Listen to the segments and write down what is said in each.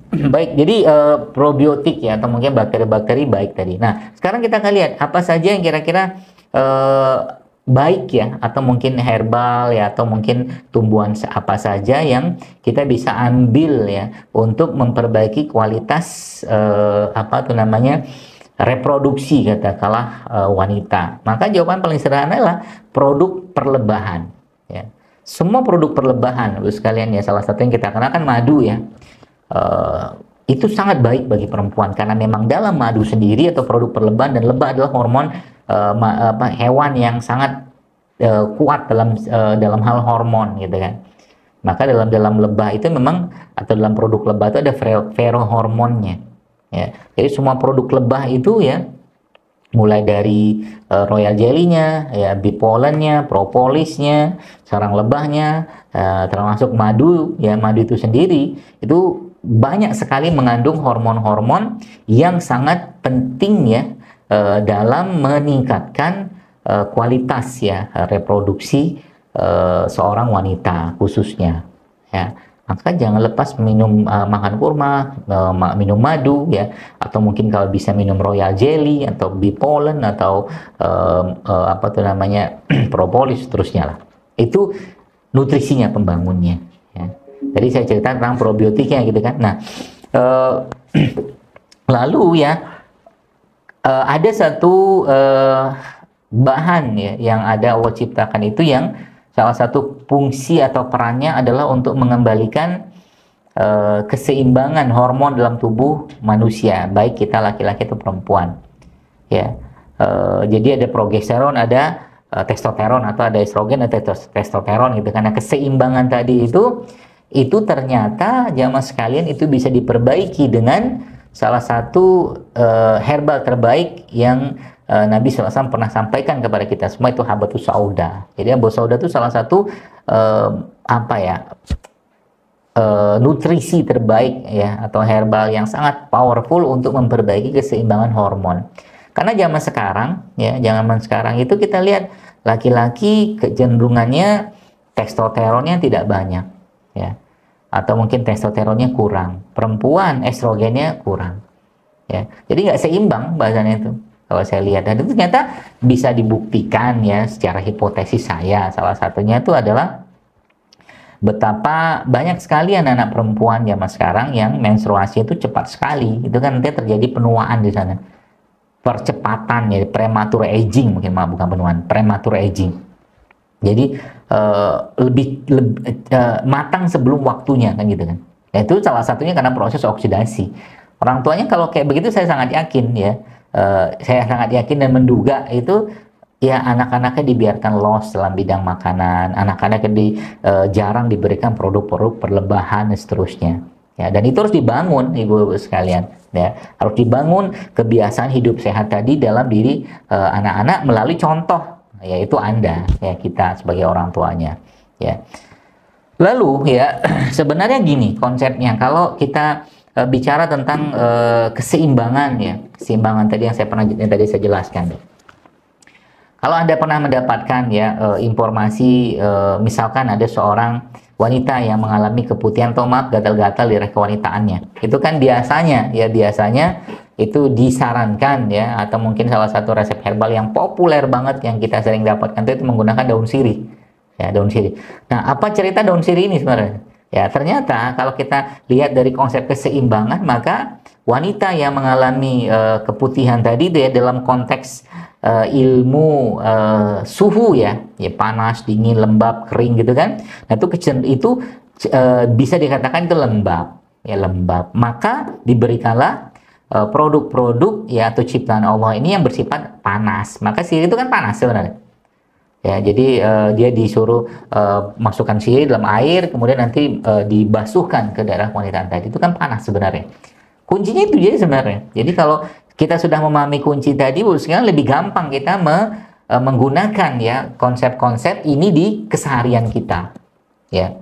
Baik, jadi probiotik ya, atau mungkin bakteri-bakteri baik tadi. Nah, sekarang kita akan lihat apa saja yang kira-kira eh, baik ya, atau mungkin herbal ya, atau mungkin tumbuhan apa saja yang kita bisa ambil ya untuk memperbaiki kualitas apa tuh namanya reproduksi katakanlah wanita. Maka jawaban paling sederhana adalah produk perlebahan. Ya. Semua produk perlebahan, Bapak sekalian ya, salah satu yang kita kenal kan madu ya. eh, itu sangat baik bagi perempuan karena memang dalam madu sendiri atau produk perlebahan, dan lebah adalah hormon hewan yang sangat kuat dalam hal hormon gitu kan. Maka dalam lebah itu memang, atau dalam produk lebah itu ada ferohormonnya ya. Jadi semua produk lebah itu ya, mulai dari royal jelly-nya, ya, bee pollen-nya, propolisnya, sarang lebahnya, termasuk madu, ya, madu itu sendiri, itu banyak sekali mengandung hormon-hormon yang sangat penting ya dalam meningkatkan kualitas ya reproduksi seorang wanita khususnya. Ya. Maka jangan lepas minum makan kurma, minum madu ya, atau mungkin kalau bisa minum royal jelly atau bee pollen atau apa tuh namanya propolis seterusnya lah. Itu nutrisinya, pembangunnya. Ya. Tadi saya cerita tentang probiotiknya gitu kan. Nah, lalu ya ada satu bahan ya yang ada Allah ciptakan itu, yang salah satu fungsi atau perannya adalah untuk mengembalikan keseimbangan hormon dalam tubuh manusia, baik kita laki-laki atau perempuan. Ya, jadi ada progesteron, ada testosteron, atau ada estrogen atau testosteron gitu. Karena keseimbangan tadi itu ternyata jamaah sekalian itu bisa diperbaiki dengan salah satu herbal terbaik yang Nabi SAW pernah sampaikan kepada kita semua, itu habatus sauda. Jadi habatus sauda itu salah satu apa ya, nutrisi terbaik ya, atau herbal yang sangat powerful untuk memperbaiki keseimbangan hormon. Karena zaman sekarang itu kita lihat laki-laki kecenderungannya testosteronnya tidak banyak ya, atau mungkin testosteronnya kurang. Perempuan estrogennya kurang ya. Jadi nggak seimbang bahasanya itu kalau saya lihat, dan itu ternyata bisa dibuktikan ya secara hipotesis saya. Salah satunya itu adalah betapa banyak sekali anak-anak perempuan zaman sekarang yang menstruasi itu cepat sekali. Itu kan nanti terjadi penuaan di sana, percepatan ya, premature aging, mungkin bukan penuaan, premature aging. Jadi lebih matang sebelum waktunya kan gitu kan. Nah, itu salah satunya karena proses oksidasi. Orang tuanya kalau kayak begitu, saya sangat yakin ya. Saya sangat yakin dan menduga itu ya anak-anaknya dibiarkan loss dalam bidang makanan, anak-anaknya jarang diberikan produk-produk perlebahan dan seterusnya ya. Dan itu harus dibangun ibu-ibu sekalian ya, harus dibangun kebiasaan hidup sehat tadi dalam diri anak-anak melalui contoh, yaitu Anda ya, kita sebagai orang tuanya ya. Lalu ya sebenarnya gini konsepnya, kalau kita bicara tentang keseimbangan ya, keseimbangan tadi yang tadi saya jelaskan. Kalau Anda pernah mendapatkan ya informasi misalkan ada seorang wanita yang mengalami keputihan tomat, gatal-gatal di reh kewanitaannya, itu kan biasanya itu disarankan ya, atau mungkin salah satu resep herbal yang populer banget yang kita sering dapatkan itu menggunakan daun sirih ya, daun sirih. Nah, apa cerita daun sirih ini sebenarnya? Ya, ternyata kalau kita lihat dari konsep keseimbangan, maka wanita yang mengalami keputihan tadi ya, dalam konteks ilmu suhu ya, panas, dingin, lembab, kering gitu kan. Nah, itu bisa dikatakan itu lembab, ya lembab. Maka diberikanlah produk-produk ya atau ciptaan Allah ini yang bersifat panas. Maka sirih itu kan panas sebenarnya. Ya, jadi dia disuruh masukkan sirih dalam air, kemudian nanti dibasuhkan ke daerah wanita tadi. Itu kan panas sebenarnya. Kuncinya itu jadi sebenarnya. Jadi kalau kita sudah memahami kunci tadi, sekarang lebih gampang kita menggunakan ya konsep-konsep ini di keseharian kita. Ya.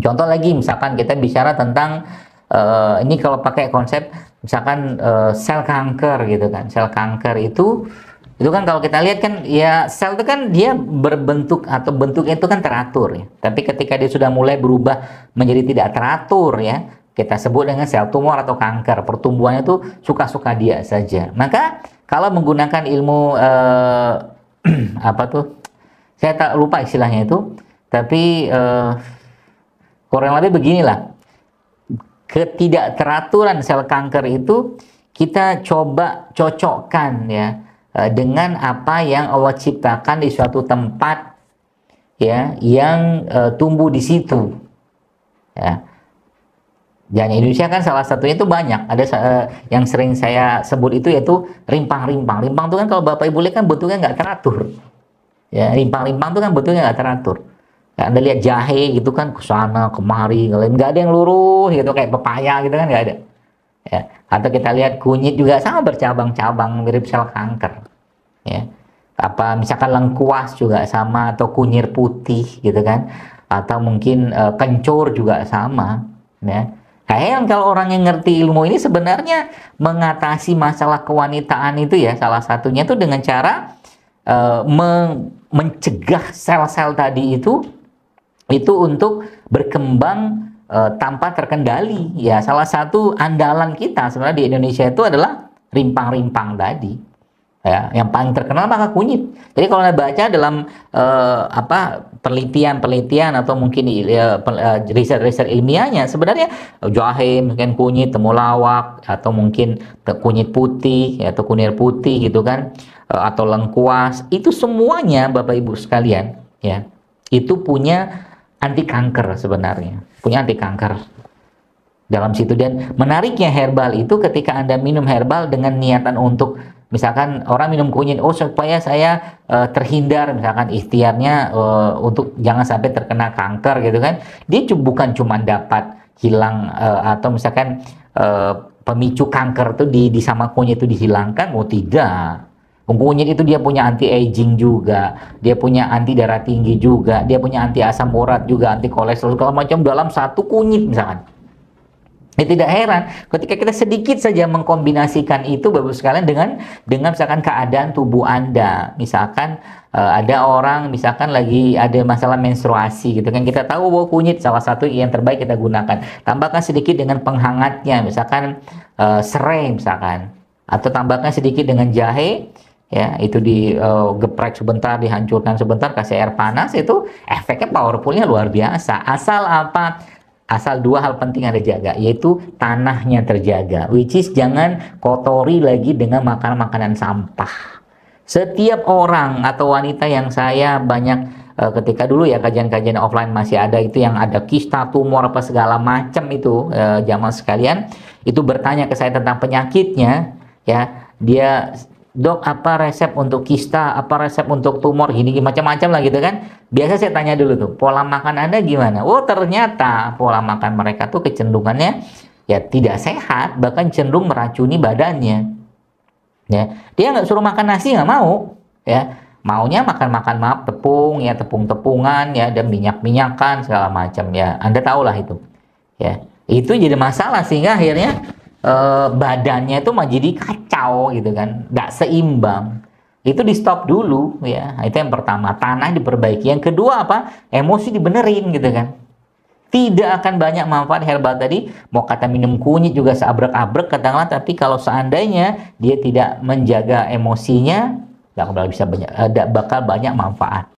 Contoh lagi, misalkan kita bicara tentang ini kalau pakai konsep misalkan sel kanker gitu kan. Sel kanker itu kan kalau kita lihat kan ya, sel itu kan dia berbentuk atau bentuknya itu kan teratur ya. Tapi ketika dia sudah mulai berubah menjadi tidak teratur ya, kita sebut dengan sel tumor atau kanker. Pertumbuhannya itu suka-suka dia saja. Maka kalau menggunakan ilmu apa tuh? Saya tak lupa istilahnya itu, tapi kurang lebih beginilah. Ketidakteraturan sel kanker itu kita coba cocokkan ya dengan apa yang Allah ciptakan di suatu tempat ya yang tumbuh di situ ya. Dan Indonesia kan salah satunya itu banyak. Ada yang sering saya sebut itu yaitu rimpang-rimpang. Rimpang itu kan kalau Bapak Ibu lihat kan bentuknya nggak teratur. Ya, rimpang-rimpang itu kan bentuknya nggak teratur. Ya, Anda lihat jahe gitu kan ke sana kemari, nggak ada yang lurus gitu kayak pepaya gitu kan nggak ada. Ya. Atau kita lihat kunyit juga sama bercabang-cabang mirip sel kanker. Ya. Apa misalkan lengkuas juga sama atau kunyit putih gitu kan. Atau mungkin kencur juga sama. Ya. Kayak kalau orang yang ngerti ilmu ini sebenarnya mengatasi masalah kewanitaan itu ya salah satunya itu dengan cara mencegah sel-sel tadi itu untuk berkembang tanpa terkendali. Ya salah satu andalan kita sebenarnya di Indonesia itu adalah rimpang-rimpang tadi. Ya, yang paling terkenal maka kunyit. Jadi kalau Anda baca dalam penelitian atau mungkin riset-riset ilmiahnya sebenarnya jahe, mungkin kunyit, temulawak atau mungkin kunyit putih atau kunir putih gitu kan atau lengkuas itu semuanya Bapak Ibu sekalian ya itu punya anti kanker sebenarnya, punya anti kanker dalam situ. Dan menariknya herbal itu ketika Anda minum herbal dengan niatan untuk misalkan orang minum kunyit, supaya saya terhindar, misalkan ikhtiarnya untuk jangan sampai terkena kanker gitu kan. Dia bukan cuma dapat hilang atau misalkan pemicu kanker tuh di sama kunyit itu dihilangkan, tidak. Kunyit itu dia punya anti aging juga, dia punya anti darah tinggi juga, dia punya anti asam urat juga, anti kolesterol segala macam dalam satu kunyit misalkan. Ya, tidak heran ketika kita sedikit saja mengkombinasikan itu Bapak sekalian dengan misalkan keadaan tubuh Anda. Misalkan ada orang misalkan lagi ada masalah menstruasi gitu kan, kita tahu bahwa kunyit salah satu yang terbaik kita gunakan. Tambahkan sedikit dengan penghangatnya, misalkan serai misalkan, atau tambahkan sedikit dengan jahe ya, itu digeprek sebentar, dihancurkan sebentar, kasih air panas, itu efeknya powerfulnya luar biasa. Asal dua hal penting Anda jaga, yaitu tanahnya terjaga, which is jangan kotori lagi dengan makanan-makanan sampah. Setiap orang atau wanita yang saya banyak ketika dulu ya kajian-kajian offline masih ada itu yang ada kista, tumor apa segala macam itu jamaah sekalian itu bertanya ke saya tentang penyakitnya ya, dia dok apa resep untuk kista, apa resep untuk tumor gini macam-macam lah gitu kan. Biasa saya tanya dulu tuh pola makan Anda gimana. Oh ternyata pola makan mereka tuh kecenderungannya ya tidak sehat, bahkan cenderung meracuni badannya ya. Dia nggak suruh makan nasi nggak mau ya, maunya makan maaf tepung ya, tepung-tepungan ya, dan minyak-minyakan segala macam ya. Anda tahulah itu ya, itu jadi masalah sehingga akhirnya badannya itu mah jadi kacau gitu kan, nggak seimbang. Itu di stop dulu ya. Itu yang pertama, tanah diperbaiki. Yang kedua apa? Emosi dibenerin gitu kan. Tidak akan banyak manfaat herbal tadi. Mau kata minum kunyit juga seabrek-abrek katakanlah, tapi kalau seandainya dia tidak menjaga emosinya, nggak bakal banyak manfaat.